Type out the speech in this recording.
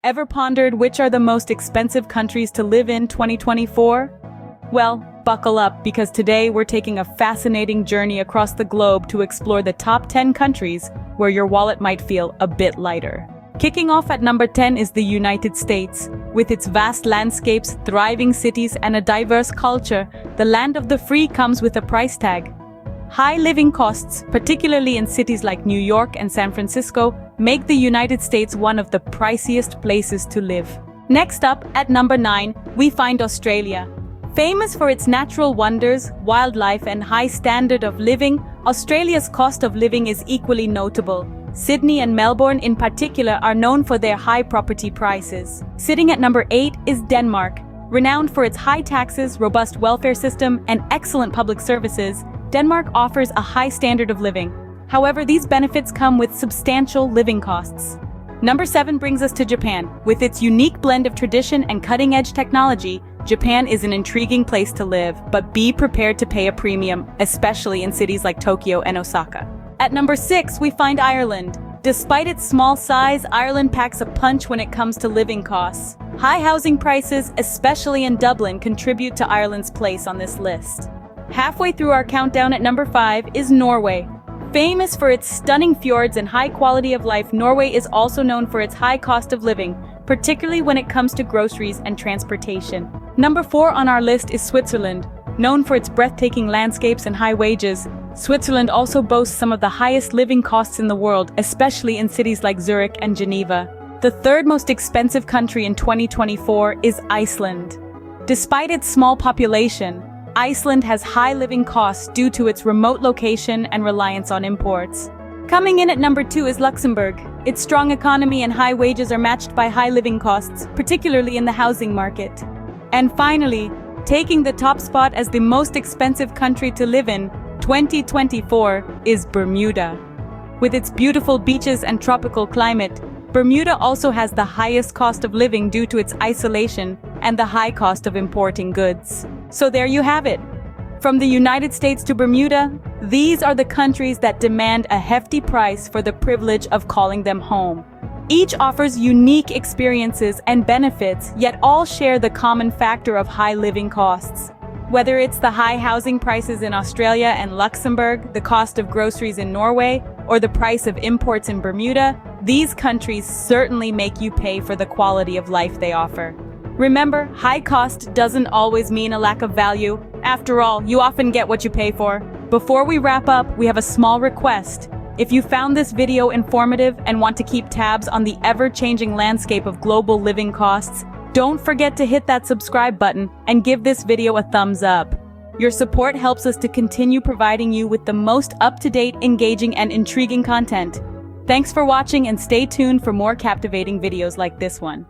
Ever pondered which are the most expensive countries to live in 2024? Well, buckle up because today we're taking a fascinating journey across the globe to explore the top 10 countries where your wallet might feel a bit lighter. Kicking off at number 10 is the United States. With its vast landscapes, thriving cities, and a diverse culture, the land of the free comes with a price tag. High living costs, particularly in cities like New York and San Francisco, make the United States one of the priciest places to live. Next up, at number 9, we find Australia. Famous for its natural wonders, wildlife, and high standard of living, Australia's cost of living is equally notable. Sydney and Melbourne in particular are known for their high property prices. Sitting at number 8 is Denmark. Renowned for its high taxes, robust welfare system, and excellent public services, Denmark offers a high standard of living. However, these benefits come with substantial living costs. Number 7 brings us to Japan. With its unique blend of tradition and cutting-edge technology, Japan is an intriguing place to live, but be prepared to pay a premium, especially in cities like Tokyo and Osaka. At number 6, we find Ireland. Despite its small size, Ireland packs a punch when it comes to living costs. High housing prices, especially in Dublin, contribute to Ireland's place on this list. Halfway through our countdown at number 5 is Norway. Famous for its stunning fjords and high quality of life, Norway is also known for its high cost of living, particularly when it comes to groceries and transportation. Number 4 on our list is Switzerland. Known for its breathtaking landscapes and high wages, Switzerland also boasts some of the highest living costs in the world, especially in cities like Zurich and Geneva. The third most expensive country in 2024 is Iceland. Despite its small population, Iceland has high living costs due to its remote location and reliance on imports. Coming in at number 2 is Luxembourg. Its strong economy and high wages are matched by high living costs, particularly in the housing market. And finally, taking the top spot as the most expensive country to live in 2024 is Bermuda. With its beautiful beaches and tropical climate, Bermuda also has the highest cost of living due to its isolation and the high cost of importing goods. So there you have it. From the United States to Bermuda, these are the countries that demand a hefty price for the privilege of calling them home. Each offers unique experiences and benefits, yet all share the common factor of high living costs. Whether it's the high housing prices in Australia and Luxembourg, the cost of groceries in Norway, or the price of imports in Bermuda, these countries certainly make you pay for the quality of life they offer. Remember, high cost doesn't always mean a lack of value. After all, you often get what you pay for. Before we wrap up, we have a small request. If you found this video informative and want to keep tabs on the ever-changing landscape of global living costs, don't forget to hit that subscribe button and give this video a thumbs up. Your support helps us to continue providing you with the most up-to-date, engaging, and intriguing content. Thanks for watching and stay tuned for more captivating videos like this one.